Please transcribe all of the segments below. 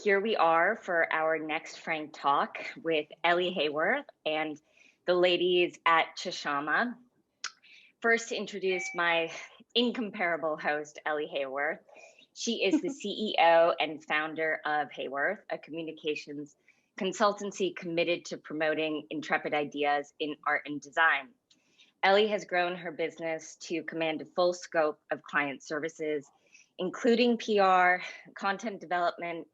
here we are for our next Frank Talk with Ellie Hayworth and the ladies at Chashama. First, to introduce my incomparable host, Ellie Hayworth. She is the CEO and founder of Hayworth, a communications consultancy committed to promoting intrepid ideas in art and design. Ellie has grown her business to command a full scope of client services, including PR, content development,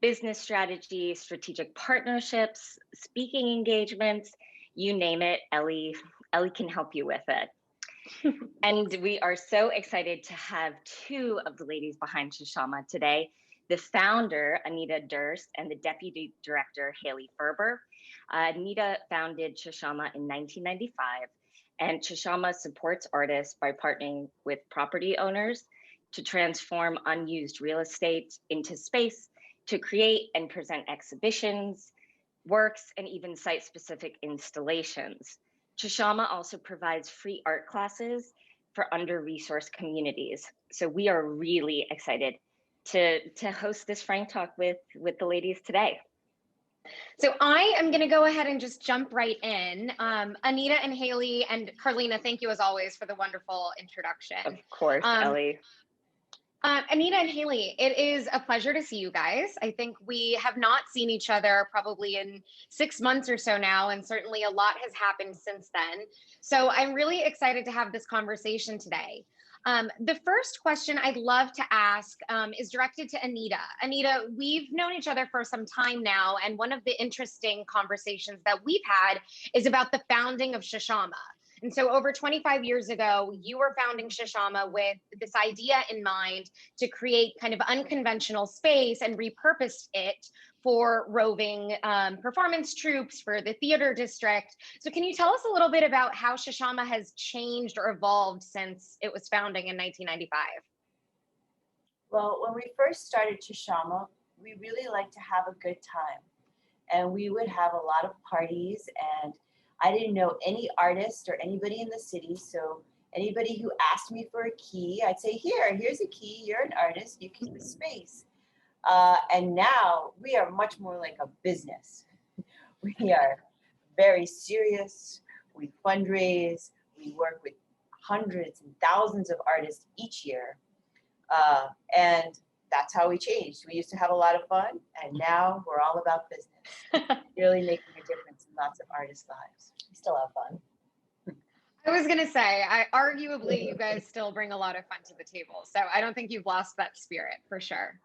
business strategy, strategic partnerships, speaking engagements, you name it, Ellie can help you with it. And we are so excited to have two of the ladies behind Chashama today, the founder, Anita Durst, and the deputy director, Hayley Ferber. Anita founded Chashama in 1995, and Chashama supports artists by partnering with property owners to transform unused real estate into space to create and present exhibitions, works, and even site-specific installations. Chashama also provides free art classes for under-resourced communities. So we are really excited to host this Frank Talk with the ladies today. So I am going to go ahead and just jump right in. Anita and Hayley and Karline, thank you as always for the wonderful introduction. Of course, Ellie. Anita and Hayley, it is a pleasure to see you guys. I think we have not seen each other probably in 6 months or so now, and certainly a lot has happened since then. So I'm really excited to have this conversation today. The first question I'd love to ask is directed to Anita. Anita, we've known each other for some time now, and one of the interesting conversations that we've had is about the founding of Chashama. And so over 25 years ago, you were founding Chashama with this idea in mind to create kind of unconventional space and repurposed it for roving performance troupes for the theater district. So can you tell us a little bit about how Chashama has changed or evolved since it was founding in 1995? Well, when we first started Chashama, we really liked to have a good time. And we would have a lot of parties, and I didn't know any artist or anybody in the city, so anybody who asked me for a key, I'd say, here's a key, you're an artist, you keep the space. And now we are much more like a business. We are very serious, we fundraise, we work with hundreds and thousands of artists each year. And that's how we changed. We used to have a lot of fun, and now we're all about business. Really making a difference in lots of artists' lives. We still have fun. I was going to say, arguably, you guys still bring a lot of fun to the table. So I don't think you've lost that spirit for sure.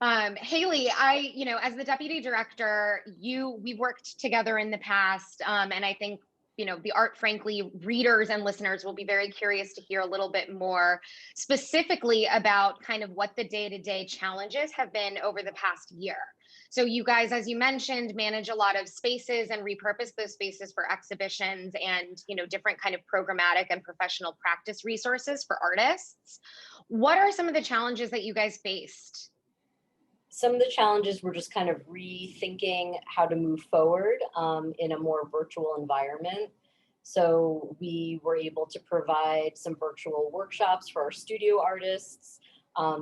Hayley, as the deputy director, we worked together in the past, and I think the Art Frankly readers and listeners will be very curious to hear a little bit more specifically about kind of what the day-to-day challenges have been over the past year. So you guys, as you mentioned, manage a lot of spaces and repurpose those spaces for exhibitions and, different kind of programmatic and professional practice resources for artists. What are some of the challenges that you guys faced? Some of the challenges were just kind of rethinking how to move forward in a more virtual environment. So we were able to provide some virtual workshops for our studio artists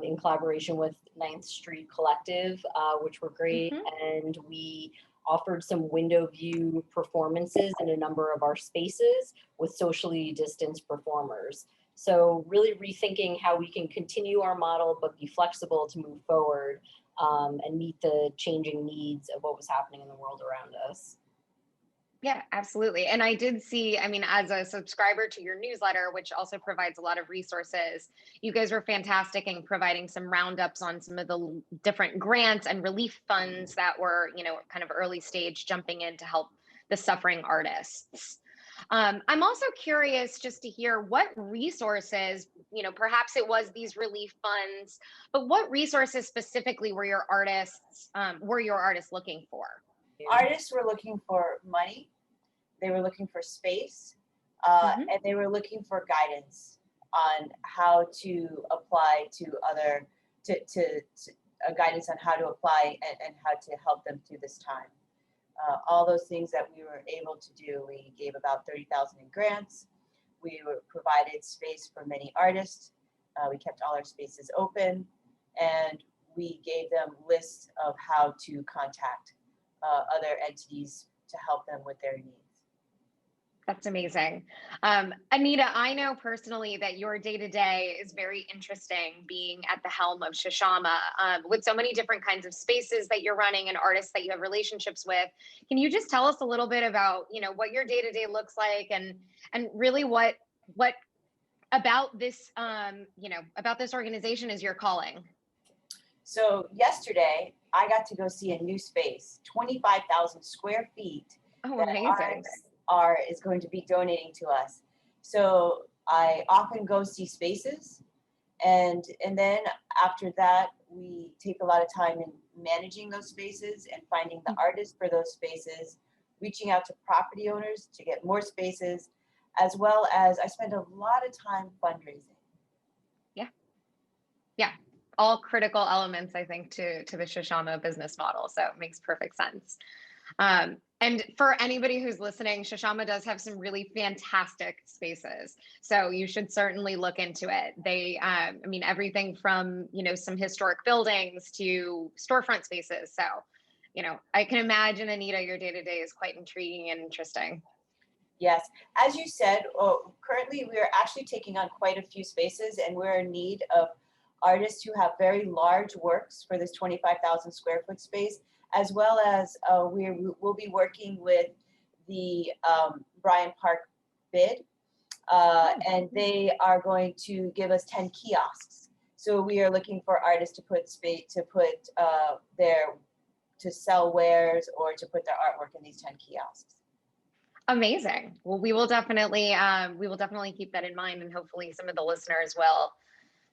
in collaboration with 9th Street Collective, which were great. Mm-hmm. And we offered some window view performances in a number of our spaces with socially distanced performers. So really rethinking how we can continue our model, but be flexible to move forward and meet the changing needs of what was happening in the world around us. Yeah, absolutely. And I did see, as a subscriber to your newsletter, which also provides a lot of resources, you guys were fantastic in providing some roundups on some of the different grants and relief funds that were, kind of early stage jumping in to help the suffering artists. I'm also curious just to hear what resources, perhaps it was these relief funds, but what resources specifically were your artists looking for? Artists were looking for money, they were looking for space, and they were looking for guidance on how to apply guidance on how to apply and how to help them through this time. All those things that we were able to do, we gave about $30,000 in grants. We provided space for many artists. We kept all our spaces open, and we gave them lists of how to contact other entities to help them with their needs. That's amazing. Anita, I know personally that your day-to-day is very interesting being at the helm of Chashama, with so many different kinds of spaces that you're running and artists that you have relationships with. Can you just tell us a little bit about, what your day-to-day looks like and really what about this, about this organization is your calling? So yesterday, I got to go see a new space, 25,000 square feet. Oh, that amazing. is going to be donating to us. So I often go see spaces, and then after that, we take a lot of time in managing those spaces and finding the artists for those spaces, reaching out to property owners to get more spaces, as well as I spend a lot of time fundraising. Yeah. All critical elements, I think, to the Chashama business model. So it makes perfect sense. And for anybody who's listening, Chashama does have some really fantastic spaces. So you should certainly look into it. They, everything from, some historic buildings to storefront spaces. So, I can imagine, Anita, your day-to-day is quite intriguing and interesting. Yes. As you said, currently we are actually taking on quite a few spaces, and we're in need of artists who have very large works for this 25,000 square foot space, as well as we'll be working with the Bryant Park bid, and they are going to give us 10 kiosks. So we are looking for artists to put to sell wares or to put their artwork in these 10 kiosks. Amazing. Well, we will definitely keep that in mind, and hopefully some of the listeners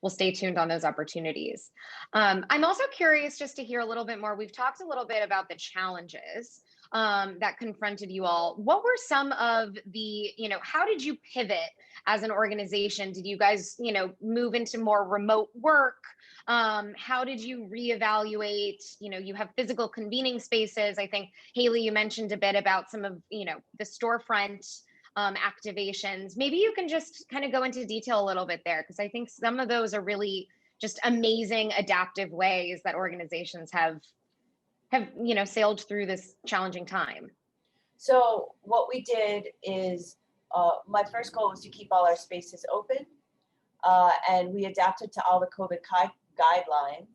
will stay tuned on those opportunities. I'm also curious just to hear a little bit more. We've talked a little bit about the challenges that confronted you all. What were some of the, how did you pivot as an organization? Did you guys, move into more remote work? How did you reevaluate? You have physical convening spaces. I think, Hayley, you mentioned a bit about some of, the storefront activations. Maybe you can just kind of go into detail a little bit there, because I think some of those are really just amazing adaptive ways that organizations have sailed through this challenging time. So what we did is my first goal was to keep all our spaces open, and we adapted to all the COVID guidelines,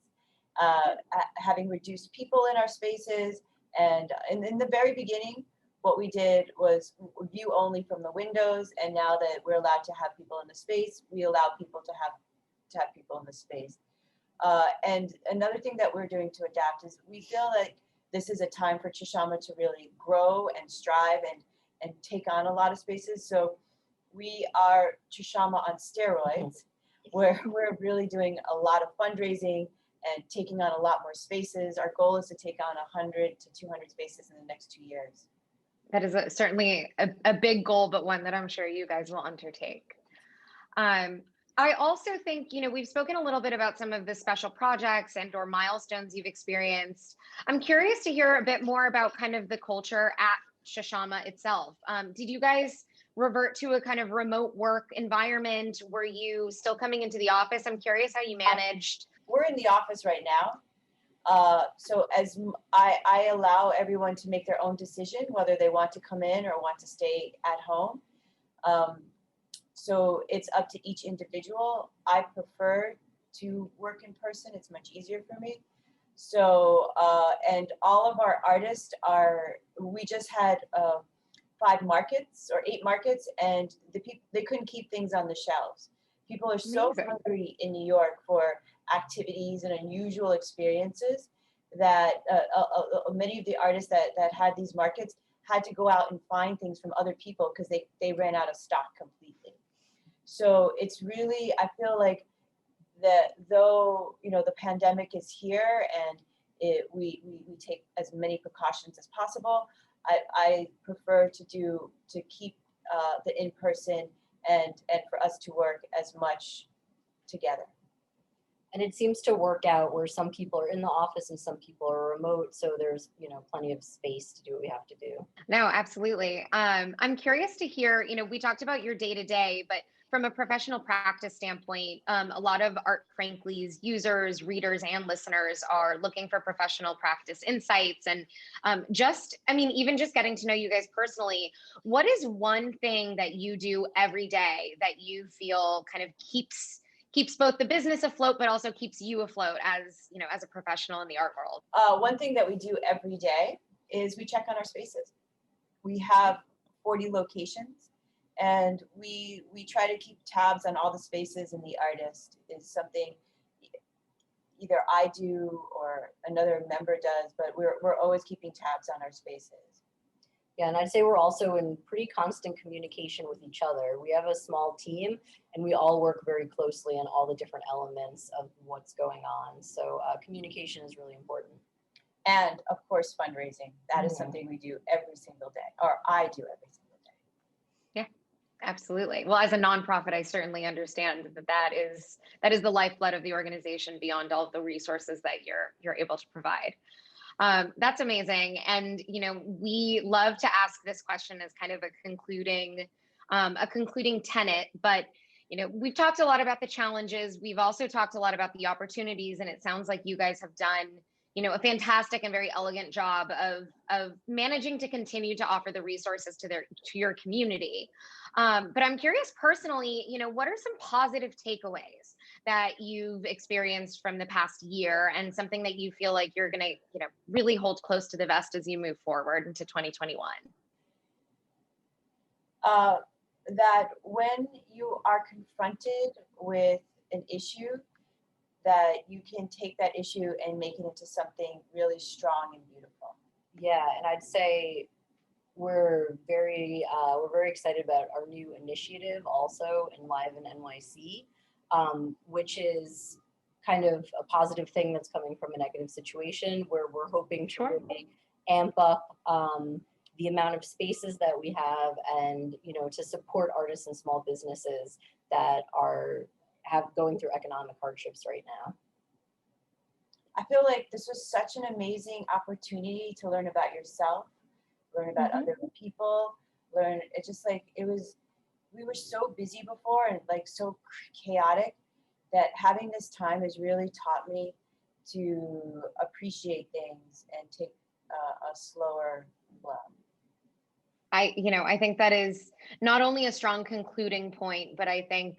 having reduced people in our spaces. And in the very beginning, what we did was view only from the windows, and now that we're allowed to have people in the space, we allow people to have people in the space. And another thing that we're doing to adapt is we feel like this is a time for Chashama to really grow and strive and take on a lot of spaces. So we are Chashama on steroids, where we're really doing a lot of fundraising and taking on a lot more spaces. Our goal is to take on 100 to 200 spaces in the next 2 years. That is certainly a big goal, but one that I'm sure you guys will undertake. I also think, we've spoken a little bit about some of the special projects and or milestones you've experienced. I'm curious to hear a bit more about kind of the culture at Chashama itself. Did you guys revert to a kind of remote work environment? Were you still coming into the office? I'm curious how you managed. We're in the office right now. So as I allow everyone to make their own decision, whether they want to come in or want to stay at home. So it's up to each individual. I prefer to work in person. It's much easier for me. So, and all of our artists we just had 5 markets or 8 markets, and they couldn't keep things on the shelves. People are so hungry in New York for activities and unusual experiences that many of the artists that had these markets had to go out and find things from other people because they ran out of stock completely. So it's really, I feel like that though, the pandemic is here and we take as many precautions as possible, I prefer to keep the in-person and for us to work as much together. And it seems to work out where some people are in the office and some people are remote. So there's, plenty of space to do what we have to do. No, absolutely. I'm curious to hear, we talked about your day-to-day, but from a professional practice standpoint, a lot of Art Frankly's users, readers, and listeners are looking for professional practice insights. And even just getting to know you guys personally, what is one thing that you do every day that you feel kind of keeps both the business afloat, but also keeps you afloat as, you know, as a professional in the art world? One thing that we do every day is we check on our spaces. We have 40 locations, and we try to keep tabs on all the spaces, and the artist is something either I do or another member does, but we're always keeping tabs on our spaces. Yeah, and I'd say we're also in pretty constant communication with each other. We have a small team, and we all work very closely on all the different elements of what's going on. So communication is really important. And of course, fundraising. That is something we do every single day, or I do every single day. Yeah, absolutely. Well, as a nonprofit, I certainly understand that is the lifeblood of the organization beyond all of the resources that you're able to provide. That's amazing. And, you know, we love to ask this question as kind of a concluding tenet, but, you know, we've talked a lot about the challenges. We've also talked a lot about the opportunities, and it sounds like you guys have done, you know, a fantastic and very elegant job of managing to continue to offer the resources to your community. But I'm curious personally, you know, what are some positive takeaways that you've experienced from the past year, and something that you feel like you're going to, you know, really hold close to the vest as you move forward into 2021? That when you are confronted with an issue, that you can take that issue and make it into something really strong and beautiful. Yeah, and I'd say we're very excited about our new initiative also, Enliven NYC, which is kind of a positive thing that's coming from a negative situation, where we're hoping to really amp up the amount of spaces that we have, and, you know, to support artists and small businesses that are going through economic hardships right now. I feel like this was such an amazing opportunity to learn about yourself, learn about other people, we were so busy before and like so chaotic, that having this time has really taught me to appreciate things and take a slower flow. I think that is not only a strong concluding point, but I think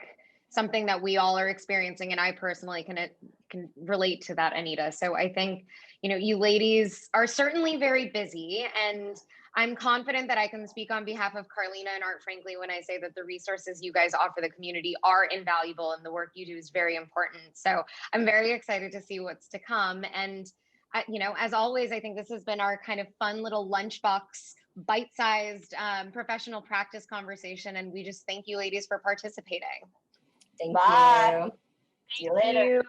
something that we all are experiencing, and I personally can relate to that, Anita. So I think, you know, you ladies are certainly very busy, and I'm confident that I can speak on behalf of Karline and Art Frankly when I say that the resources you guys offer the community are invaluable, and the work you do is very important. So I'm very excited to see what's to come. And, you know, as always, I think this has been our kind of fun little lunchbox, bite-sized professional practice conversation. And we just thank you ladies for participating. Thank Bye. you. See you later.